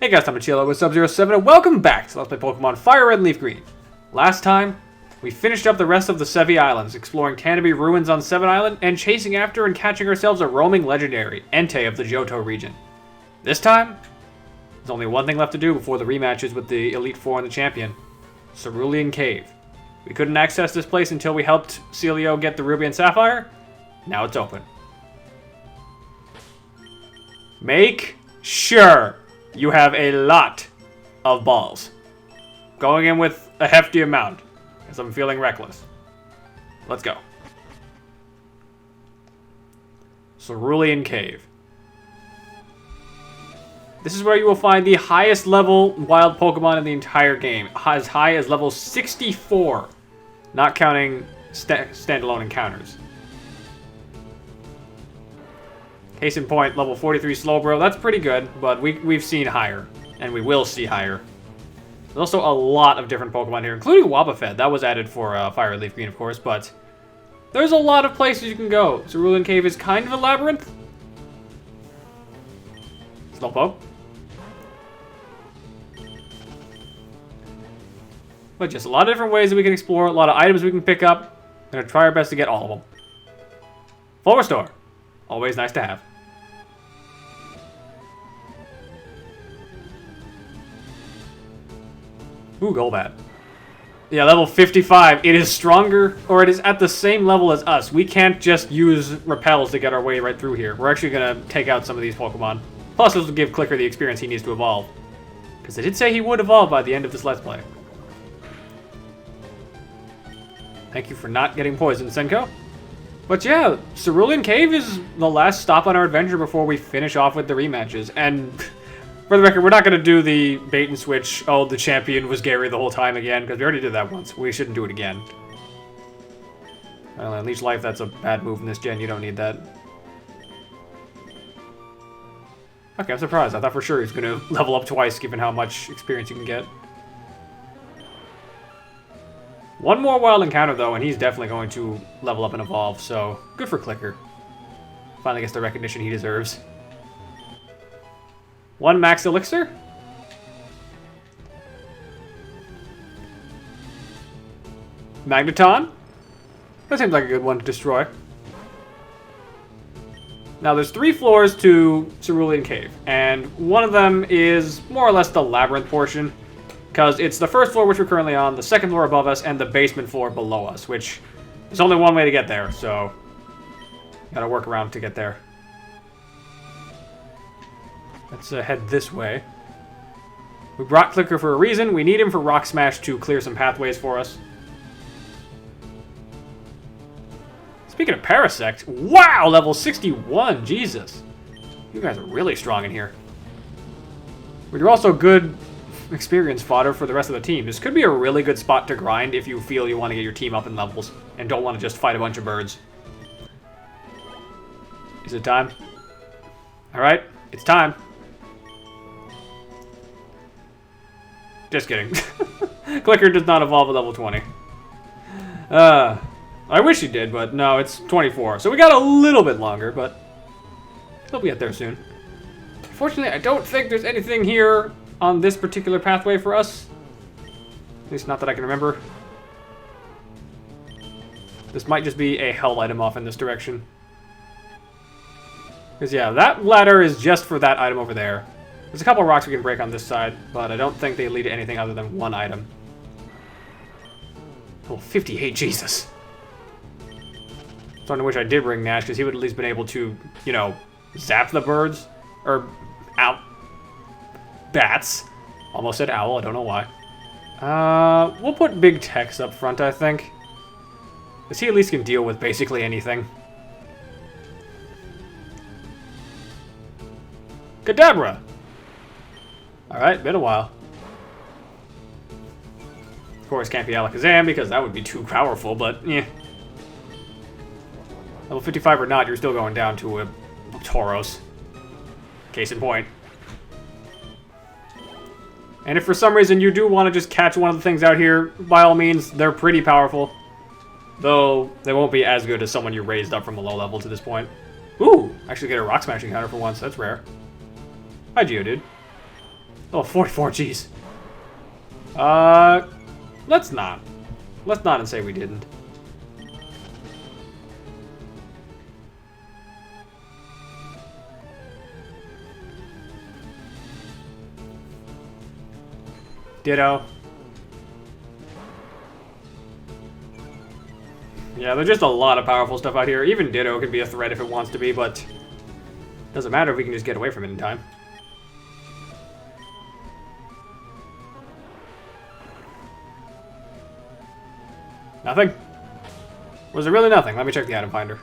Hey guys, I'm Chilo with Sub-07 and welcome back to Let's Play Pokemon FireRed and LeafGreen. Last time, we finished up the rest of the Sevi Islands, exploring Tanabe ruins on Seven Island, and chasing after and catching ourselves a roaming legendary, Entei of the Johto region. This time, there's only one thing left to do before the rematches with the Elite Four and the Champion. Cerulean Cave. We couldn't access this place until we helped Celio get the Ruby and Sapphire. Now it's open. Make sure you have a lot of balls. Going in with a hefty amount, because I'm feeling reckless. Let's go. Cerulean Cave. This is where you will find the highest level wild Pokemon in the entire game. As high as level 64. Not counting standalone encounters. Case in point, level 43 Slowbro. That's pretty good, but we've seen higher. And we will see higher. There's also a lot of different Pokemon here, including Wobbuffet. That was added for Fire and LeafGreen, of course, but there's a lot of places you can go. Cerulean Cave is kind of a labyrinth. Slowpoke. But just a lot of different ways that we can explore, a lot of items we can pick up. We're going to try our best to get all of them. Full restore. Always nice to have. Ooh, Golbat. Yeah, level 55. It is stronger, or it is at the same level as us. We can't just use repels to get our way right through here. We're actually going to take out some of these Pokemon. Plus, this will give Clicker the experience he needs to evolve. Because I did say he would evolve by the end of this Let's Play. Thank you for not getting poisoned, Senko. But yeah, Cerulean Cave is the last stop on our adventure before we finish off with the rematches. And for the record, we're not going to do the bait and switch, oh, the champion was Gary the whole time again, because we already did that once. We shouldn't do it again. Well, Unleash Life, that's a bad move in this gen. You don't need that. Okay, I'm surprised. I thought for sure he's going to level up twice, given how much experience you can get. One more wild encounter, though, and he's definitely going to level up and evolve, so good for Clicker. Finally gets the recognition he deserves. One max elixir. Magneton. That seems like a good one to destroy. Now, there's 3 floors to Cerulean Cave, and one of them is more or less the labyrinth portion. Because it's the first floor, which we're currently on, the second floor above us, and the basement floor below us, which there's only one way to get there, so gotta work around to get there. Let's head this way. We brought Clicker for a reason. We need him for Rock Smash to clear some pathways for us. Speaking of Parasect, wow, level 61, Jesus. You guys are really strong in here. But you're also good experience fodder for the rest of the team. This could be a really good spot to grind if you feel you want to get your team up in levels and don't want to just fight a bunch of birds. Is it time? Alright, it's time. Just kidding. Clicker does not evolve at level 20. I wish he did, but no, it's 24. So we got a little bit longer, but he'll be get there soon. Fortunately, I don't think there's anything here on this particular pathway for us. At least not that I can remember. This might just be a hell item off in this direction. Because yeah, that ladder is just for that item over there. There's a couple of rocks we can break on this side, but I don't think they lead to anything other than one item. Oh, 58, Jesus. Starting to wish I did bring Nash, because he would at least been able to, you know, zap the birds. Or, out. Bats. Almost said owl, I don't know why. We'll put Big Tex up front, I think. Because he at least can deal with basically anything. Kadabra! Alright, been a while. Of course, can't be Alakazam, because that would be too powerful, but, yeah. Level 55 or not, you're still going down to a Tauros. Case in point. And if for some reason you do want to just catch one of the things out here, by all means, they're pretty powerful. Though, they won't be as good as someone you raised up from a low level to this point. Ooh, actually get a rock smashing counter for once. That's rare. Hi, Geodude. Oh, 44, jeez. Let's not. Let's not and say we didn't. Ditto. Yeah, there's just a lot of powerful stuff out here. Even Ditto can be a threat if it wants to be, but doesn't matter if we can just get away from it in time. Nothing? Was it really nothing? Let me check the item finder.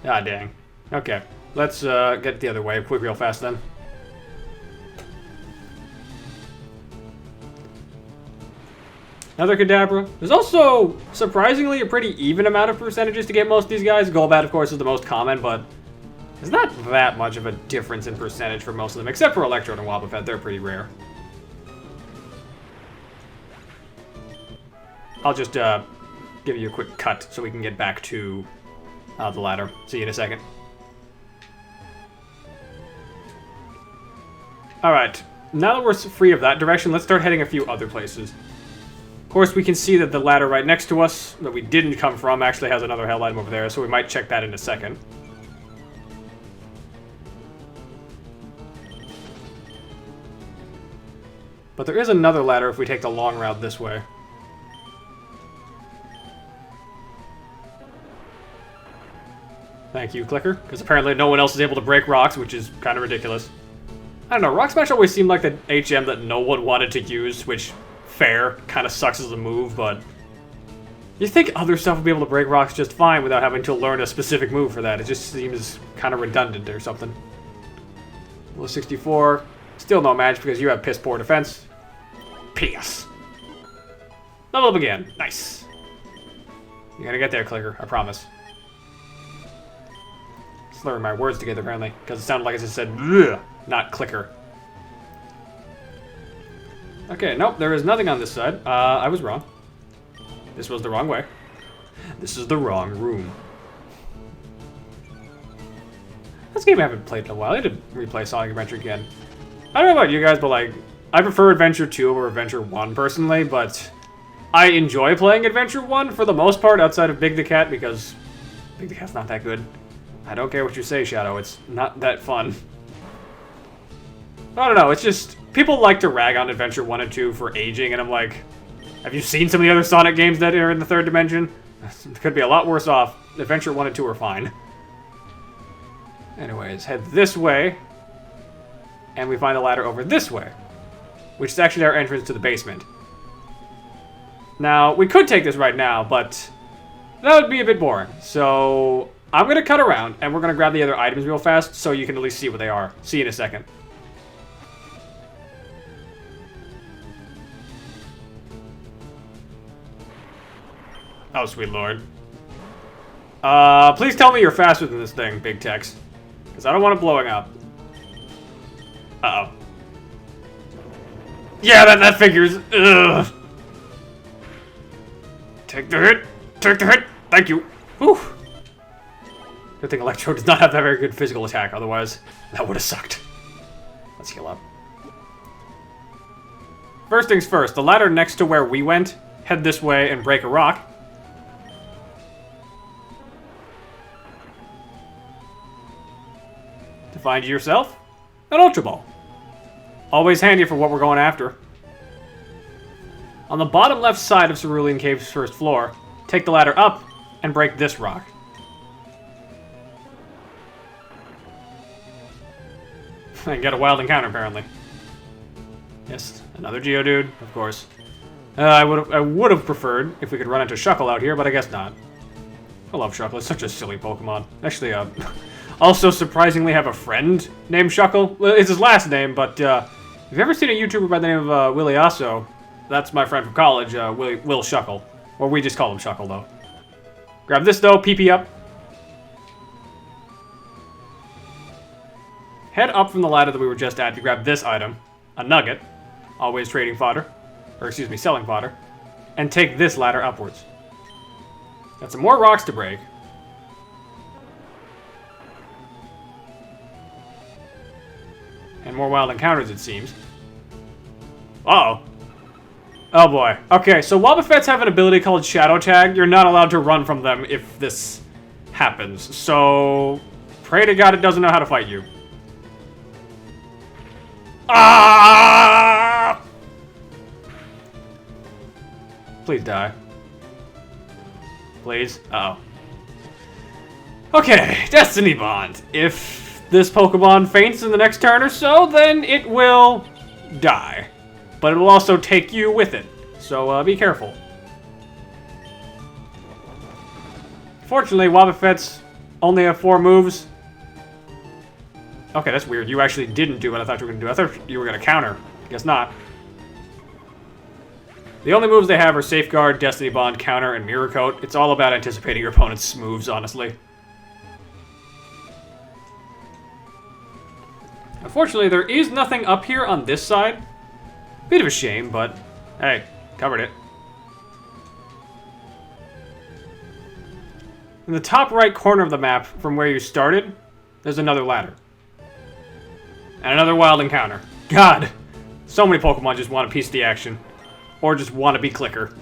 Ah, dang. Okay. Let's get the other way quick real fast then. Another Kadabra. There's also, surprisingly, a pretty even amount of percentages to get most of these guys. Golbat, of course, is the most common, but there's not that much of a difference in percentage for most of them, except for Electrode and Wobbuffet. They're pretty rare. I'll just give you a quick cut so we can get back to the ladder. See you in a second. Alright, now that we're free of that direction, let's start heading a few other places. Of course, we can see that the ladder right next to us, that we didn't come from, actually has another hell item over there, so we might check that in a second. But there is another ladder if we take the long route this way. Thank you, Clicker, because apparently no one else is able to break rocks, which is kind of ridiculous. I don't know, Rock Smash always seemed like the HM that no one wanted to use, which, fair, kind of sucks as a move, but you think other stuff would be able to break rocks just fine without having to learn a specific move for that. It just seems kind of redundant or something. Level 64, still no match because you have piss poor defense. Piss. Level up again, nice. You're gonna get there, Clicker, I promise. Slurring my words together apparently, because it sounded like I just said bleh, not Clicker. Okay, nope, there is nothing on this side. I was wrong. This was the wrong way. This is the wrong room. This game I haven't played in a while. I need to replay Sonic Adventure again. I don't know about you guys, but like, I prefer Adventure 2 over Adventure 1 personally, but I enjoy playing Adventure 1 for the most part outside of Big the Cat because Big the Cat's not that good. I don't care what you say, Shadow. It's not that fun. I don't know. It's just people like to rag on Adventure 1 and 2 for aging, and I'm like, have you seen some of the other Sonic games that are in the third dimension? It could be a lot worse off. Adventure 1 and 2 are fine. Anyways, head this way, and we find the ladder over this way, which is actually our entrance to the basement. Now, we could take this right now, but that would be a bit boring. So I'm going to cut around, and we're going to grab the other items real fast so you can at least see what they are. See you in a second. Oh, sweet lord. Please tell me you're faster than this thing, Big Tex. Because I don't want it blowing up. Uh-oh. Yeah, that figures. Ugh. Take the hit. Take the hit. Thank you. Whew. Good thing Electro does not have that very good physical attack. Otherwise, that would have sucked. Let's heal up. First things first. The ladder next to where we went. Head this way and break a rock. To find yourself an Ultra Ball. Always handy for what we're going after. On the bottom left side of Cerulean Cave's first floor, take the ladder up and break this rock. And get a wild encounter, apparently. Yes, another Geodude, of course. I would have preferred if we could run into Shuckle out here, but I guess not. I love Shuckle. It's such a silly Pokemon. Actually, also surprisingly have a friend named Shuckle. Well, it's his last name, but if you've ever seen a YouTuber by the name of Willie Asso, that's my friend from college, Will Shuckle. Or we just call him Shuckle, though. Grab this, though. PP up. Head up from the ladder that we were just at to grab this item. A nugget. Always trading fodder. Or, excuse me, selling fodder. And take this ladder upwards. Got some more rocks to break. And more wild encounters, it seems. Uh-oh. Oh boy. Okay, so Wobbuffets have an ability called Shadow Tag. You're not allowed to run from them if this happens. So, pray to God it doesn't know how to fight you. Ah! Please die. Please. Uh-oh. Okay, Destiny Bond. If this Pokemon faints in the next turn or so, then it will die. But it will also take you with it. So be careful. Fortunately, Wobbuffets only have 4 moves. Okay, that's weird. You actually didn't do what I thought you were going to do. I thought you were going to counter. Guess not. The only moves they have are Safeguard, Destiny Bond, Counter, and Mirror Coat. It's all about anticipating your opponent's moves, honestly. Unfortunately, there is nothing up here on this side. Bit of a shame, but hey, covered it. In the top right corner of the map, from where you started, there's another ladder. And another wild encounter. God! So many Pokemon just want a piece of the action. Or just want to be Clicker.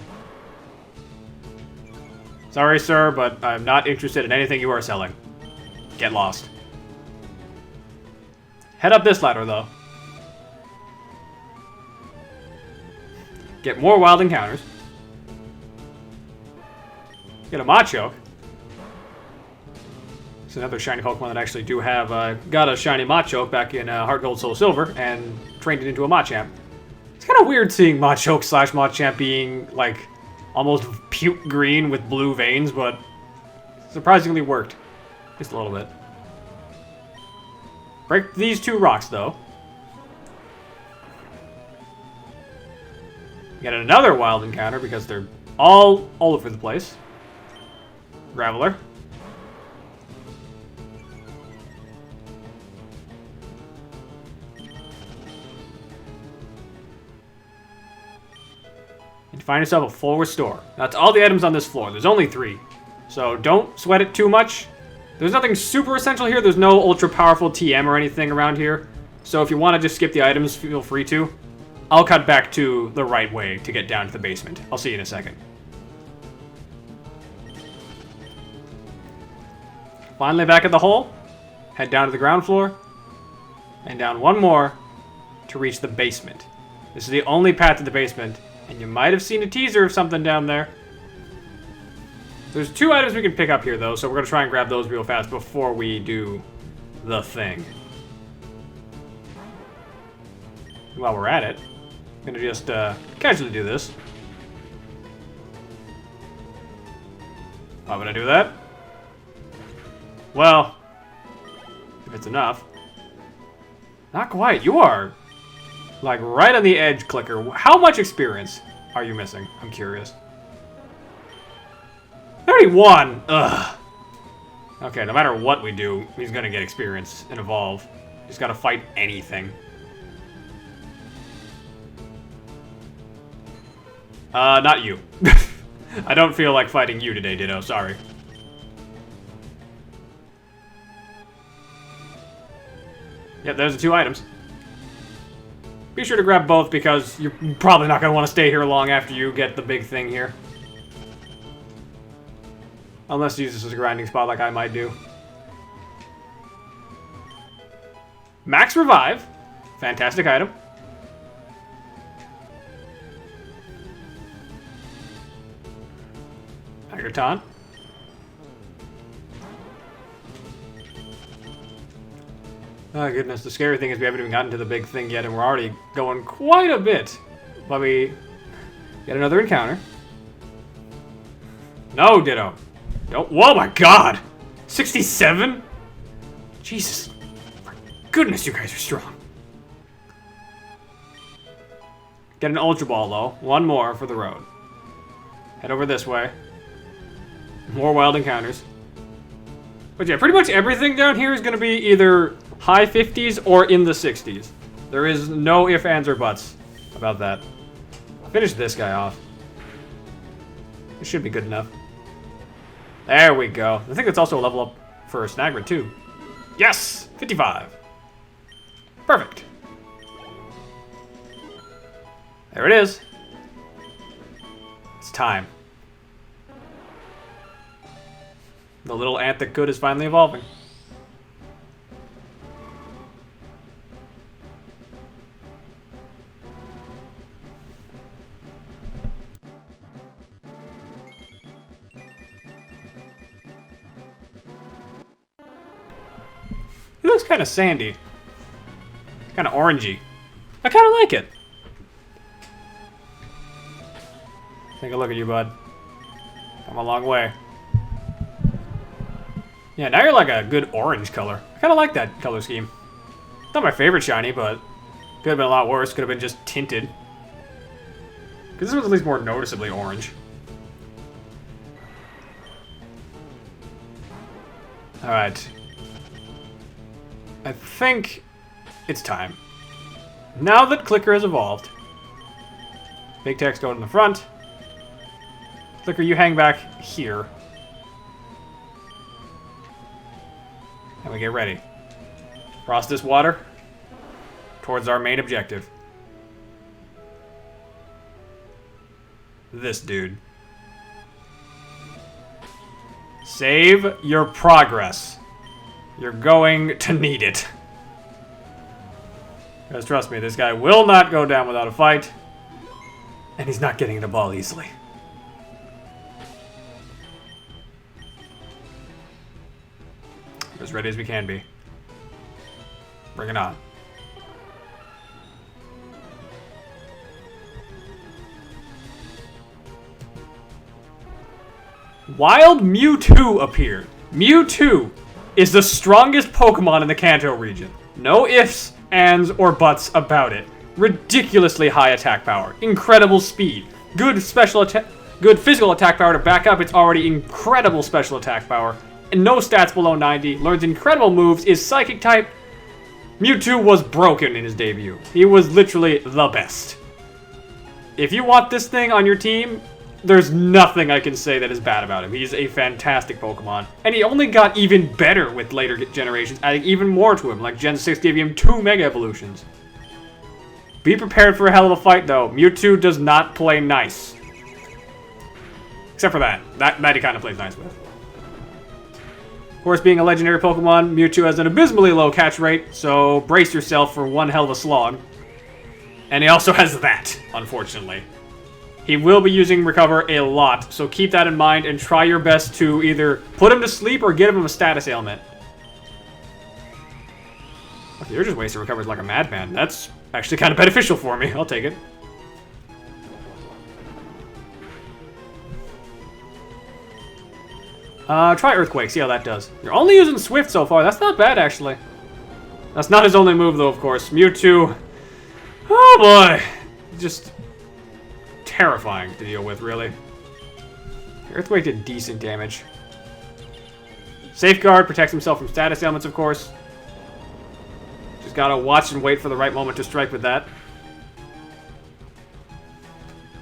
Sorry, sir, but I'm not interested in anything you are selling. Get lost. Head up this ladder, though. Get more wild encounters. Get a Machoke. It's another shiny Pokemon that actually do have, got a shiny Machoke back in Heart Gold Soul Silver and trained it into a Machamp. It's kind of weird seeing Machoke / Machamp being, like, almost puke green with blue veins, but surprisingly worked. Just a little bit. Break these 2 rocks, though. Get another wild encounter because they're all over the place. Graveler. And find yourself a full restore. That's all the items on this floor. There's only 3. So don't sweat it too much. There's nothing super essential here. There's no ultra powerful TM or anything around here. So if you want to just skip the items, feel free to. I'll cut back to the right way to get down to the basement. I'll see you in a second. Finally back at the hole. Head down to the ground floor. And down 1 more to reach the basement. This is the only path to the basement. And you might have seen a teaser of something down there. There's 2 items we can pick up here, though, so we're going to try and grab those real fast before we do the thing. While we're at it, I'm going to just casually do this. Why would I do that? Well, if it's enough. Not quite. You are, like, right on the edge, Clicker. How much experience are you missing? I'm curious. 31! Ugh. Okay, no matter what we do, he's gonna get experience and evolve. He's gotta fight anything. Not you. I don't feel like fighting you today, Ditto. Sorry. Yep, there's the 2 items. Be sure to grab both because you're probably not gonna want to stay here long after you get the big thing here. Unless you use this as a grinding spot like I might do. Max Revive. Fantastic item. Tigerton. Oh goodness, the scary thing is we haven't even gotten to the big thing yet and we're already going quite a bit. But we get another encounter. No, Ditto. Don't. Whoa, my God! 67? Jesus. For goodness, you guys are strong. Get an Ultra Ball, though. 1 more for the road. Head over this way. More wild encounters. But yeah, pretty much everything down here is going to be either high 50s or in the 60s. There is no ifs, ands, or buts about that. Finish this guy off. It should be good enough. There we go. I think it's also a level up for Snagrid, too. Yes! 55. Perfect. There it is. It's time. The little ant that could is finally evolving. It looks kind of sandy. Kind of orangey. I kind of like it. Take a look at you, bud. Come a long way. Yeah, now you're like a good orange color. I kind of like that color scheme. Not my favorite shiny, but could have been a lot worse. Could have been just tinted. Because this was at least more noticeably orange. Alright. I think it's time. Now that Clicker has evolved. Big Tex go in the front. Clicker, you hang back here. And we get ready. Cross this water towards our main objective. This dude. Save your progress. You're going to need it. Because trust me, this guy will not go down without a fight. And he's not getting the ball easily. As ready as we can be. Bring it on. Wild Mewtwo appeared. Mewtwo is the strongest Pokemon in the Kanto region. No ifs, ands, or buts about it. Ridiculously high attack power. Incredible speed. Good physical attack power to back up its already incredible special attack power. And no stats below 90, learns incredible moves, is Psychic type. Mewtwo was broken in his debut. He was literally the best. If you want this thing on your team, there's nothing I can say that is bad about him. He's a fantastic Pokemon. And he only got even better with later generations, adding even more to him, like Gen 6 gave him 2 Mega Evolutions. Be prepared for a hell of a fight, though. Mewtwo does not play nice. Except for that. That he kind of plays nice with. Of course, being a legendary Pokemon, Mewtwo has an abysmally low catch rate, so brace yourself for one hell of a slog. And he also has that, unfortunately. He will be using Recover a lot, so keep that in mind and try your best to either put him to sleep or give him a status ailment. Okay, you're just wasting Recovers like a madman. That's actually kind of beneficial for me. I'll take it. Try Earthquake, see how that does. You're only using Swift so far. That's not bad, actually. That's not his only move, though, of course. Mewtwo. Oh, boy. Just terrifying to deal with, really. Earthquake did decent damage. Safeguard protects himself from status ailments, of course. Just gotta watch and wait for the right moment to strike with that.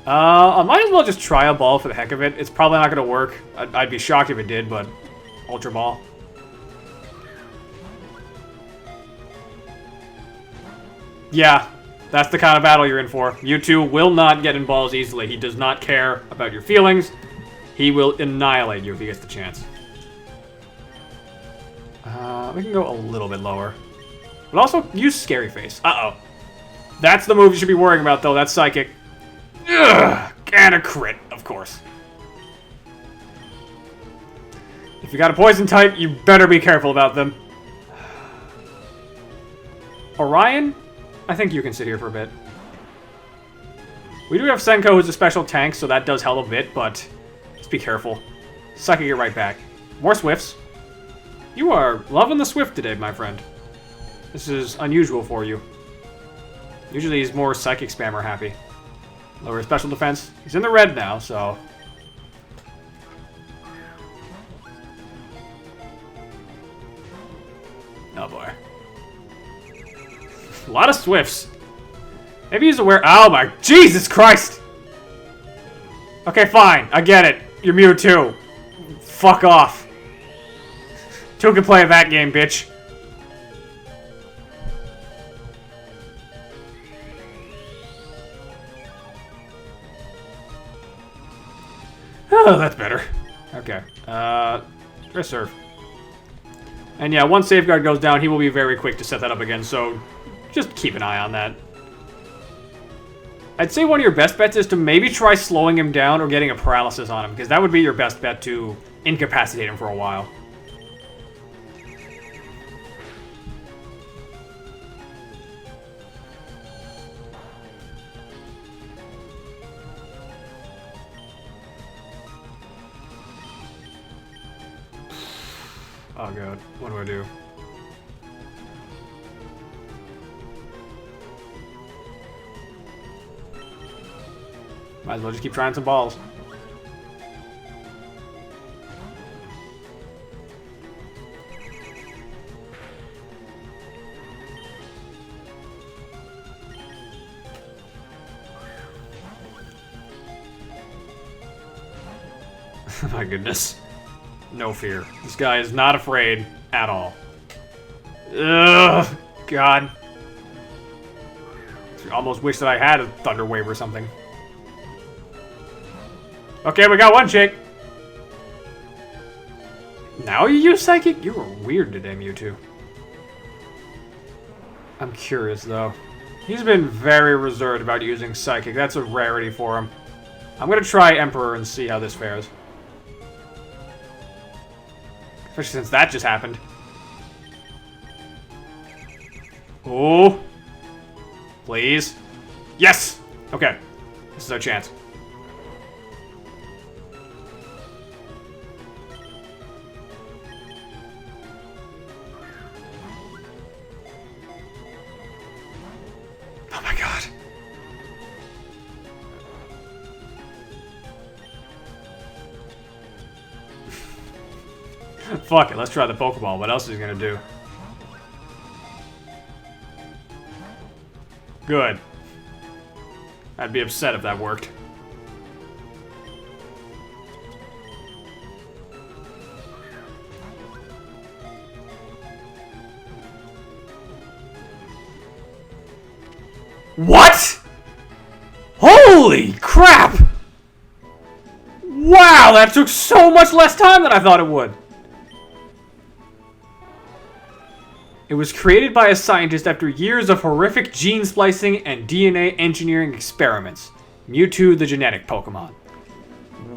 I might as well just try a ball for the heck of it. It's probably not gonna work. I'd be shocked if it did, but Ultra Ball. Yeah, that's the kind of battle you're in for. Mewtwo will not get in balls easily. He does not care about your feelings. He will annihilate you if he gets the chance. We can go a little bit lower. But also, use Scary Face. Uh-oh. That's the move you should be worrying about, though. That's Psychic. Ugh, and a crit, of course. If you got a Poison type, you better be careful about them. Orion? I think you can sit here for a bit. We do have Senko, who's a special tank, so that does help a bit, but just be careful. Psychic it right back. More Swifts. You are loving the Swift today, my friend. This is unusual for you. Usually he's more Psychic Spammer happy. Lower special defense. He's in the red now, so... Oh boy. A lot of Swifts. Maybe he's aware... Oh my... Jesus Christ! Okay, fine. I get it. You're Mewtwo. Fuck off. Two can play that game, bitch. Oh, that's better. Okay. Reserve. And yeah, once Safeguard goes down, he will be very quick to set that up again, so just keep an eye on that. I'd say one of your best bets is to maybe try slowing him down or getting a paralysis on him, because that would be your best bet to incapacitate him for a while. Oh god, what do I do? Might as well just keep trying some balls. My goodness. No fear. This guy is not afraid at all. Ugh, God. I almost wish that I had a Thunder Wave or something. Okay, we got one chick. Now you use Psychic? You were weird today, Mewtwo. I'm curious, though. He's been very reserved about using Psychic. That's a rarity for him. I'm gonna try Emperor and see how this fares. Especially since that just happened. Oh. Please. Yes! Okay. This is our chance. Oh my god. Fuck it, let's try the Pokeball. What else is he gonna do? Good. I'd be upset if that worked. What? Holy crap! Wow, that took so much less time than I thought it would. It was created by a scientist after years of horrific gene splicing and DNA engineering experiments. Mewtwo, the genetic Pokemon.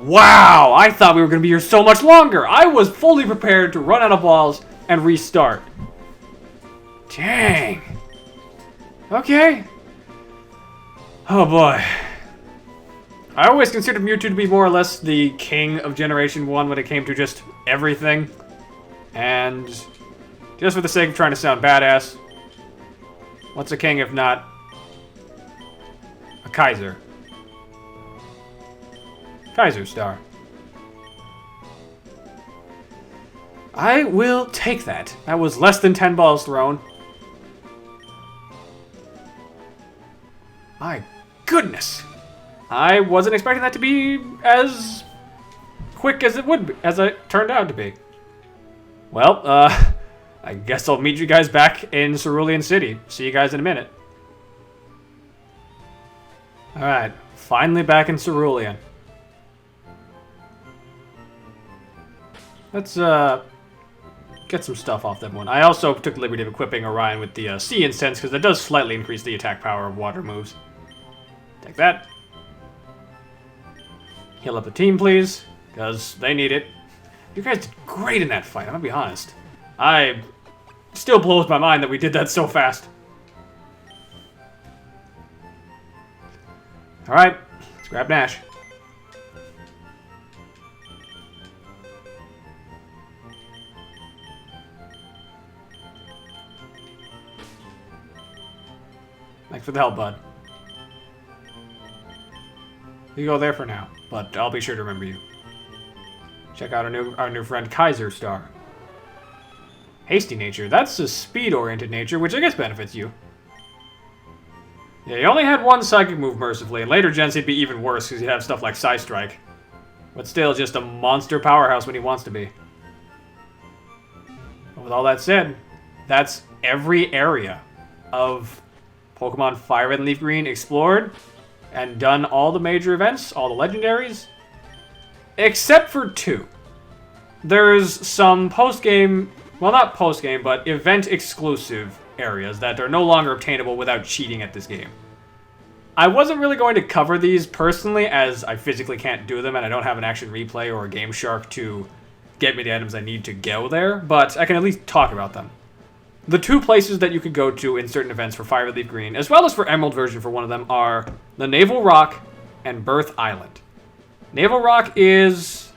Wow, I thought we were going to be here so much longer. I was fully prepared to run out of balls and restart. Dang. Okay. Oh boy. I always considered Mewtwo to be more or less the king of Generation 1 when it came to just everything. And just for the sake of trying to sound badass, what's a king if not a Kaiser? Kaiser Star. I will take that. That was less than 10 balls thrown. My goodness. I wasn't expecting that to be as quick as it would be, as it turned out to be. Well, I guess I'll meet you guys back in Cerulean City. See you guys in a minute. Alright, finally back in Cerulean. Let's get some stuff off that one. I also took the liberty of equipping Orion with the Sea Incense, because that does slightly increase the attack power of water moves. Take that. Heal up the team, please, because they need it. You guys did great in that fight, I'm gonna be honest. Still blows my mind that we did that so fast. Alright, let's grab Nash. Thanks for the help, bud. You go there for now, but I'll be sure to remember you. Check out our new friend Kaiser Star. Hasty nature. That's a speed-oriented nature, which I guess benefits you. Yeah, he only had one psychic move, mercifully. In later gens, he'd be even worse, because he'd have stuff like Psy Strike. But still, just a monster powerhouse when he wants to be. But with all that said, that's every area of Pokemon FireRed and LeafGreen explored, and done all the major events, all the legendaries. Except for 2. There's some post-game, well, not post-game, but event-exclusive areas that are no longer obtainable without cheating at this game. I wasn't really going to cover these personally, as I physically can't do them, and I don't have an action replay or a Game Shark to get me the items I need to go there, but I can at least talk about them. The 2 places that you could go to in certain events for FireRed LeafGreen, as well as for Emerald version for one of them, are the Naval Rock and Birth Island. Naval Rock is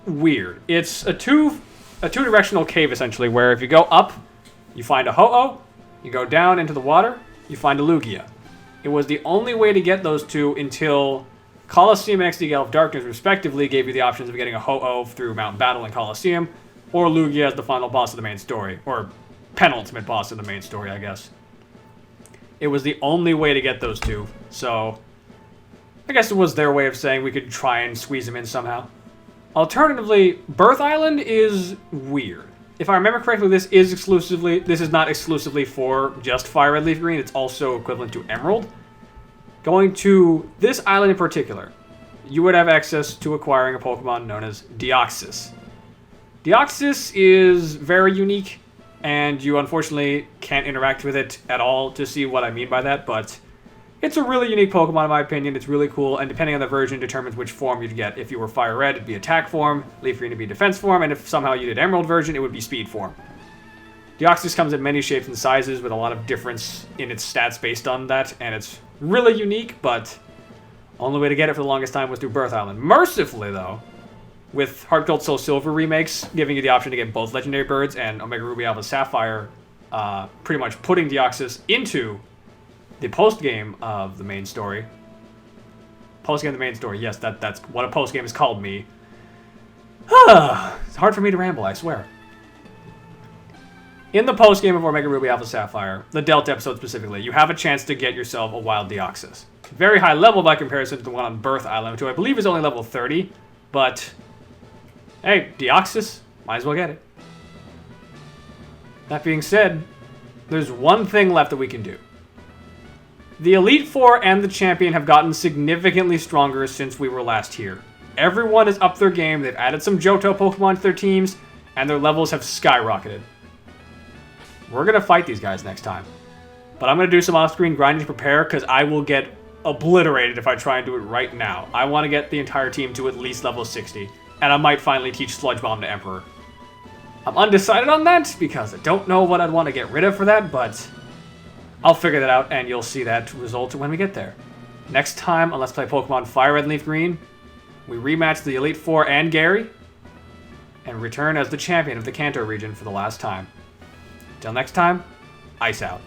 weird. It's a two-directional cave, essentially, where if you go up, you find a Ho-Oh, you go down into the water, you find a Lugia. It was the only way to get those 2 until Colosseum and XD Gale of Darkness, respectively, gave you the options of getting a Ho-Oh through Mountain Battle and Colosseum, or Lugia as the final boss of the main story, or penultimate boss of the main story, I guess. It was the only way to get those 2, so I guess it was their way of saying we could try and squeeze them in somehow. Alternatively, Birth Island is weird. If I remember correctly, this is not exclusively for just FireRed LeafGreen, it's also equivalent to Emerald. Going to this island in particular, you would have access to acquiring a Pokemon known as Deoxys. Deoxys is very unique, and you unfortunately can't interact with it at all to see what I mean by that, but it's a really unique Pokemon in my opinion. It's really cool, and depending on the version determines which form you'd get. If you were FireRed, it'd be attack form, LeafGreen would be defense form, and if somehow you did Emerald version, it would be speed form. Deoxys comes in many shapes and sizes with a lot of difference in its stats based on that, and it's really unique, but only way to get it for the longest time was through Birth Island. Mercifully, though, with Heart Gold Soul Silver remakes, giving you the option to get both Legendary Birds and Omega Ruby Alpha Sapphire, pretty much putting Deoxys into the post-game of the main story. Post-game of the main story, yes, that's what a post-game is called me. It's hard for me to ramble, I swear. In the post-game of Omega Ruby Alpha Sapphire, the Delta episode specifically, you have a chance to get yourself a wild Deoxys. Very high level by comparison to the one on Birth Island, which I believe is only level 30, but hey, Deoxys, might as well get it. That being said, there's one thing left that we can do. The Elite Four and the Champion have gotten significantly stronger since we were last here. Everyone has upped their game, they've added some Johto Pokemon to their teams, and their levels have skyrocketed. We're going to fight these guys next time. But I'm going to do some off-screen grinding to prepare, because I will get obliterated if I try and do it right now. I want to get the entire team to at least level 60, and I might finally teach Sludge Bomb to Emperor. I'm undecided on that, because I don't know what I'd want to get rid of for that, but I'll figure that out, and you'll see that result when we get there. Next time on Let's Play Pokemon FireRed and LeafGreen, we rematch the Elite Four and Gary, and return as the champion of the Kanto region for the last time. Till next time, Ice out.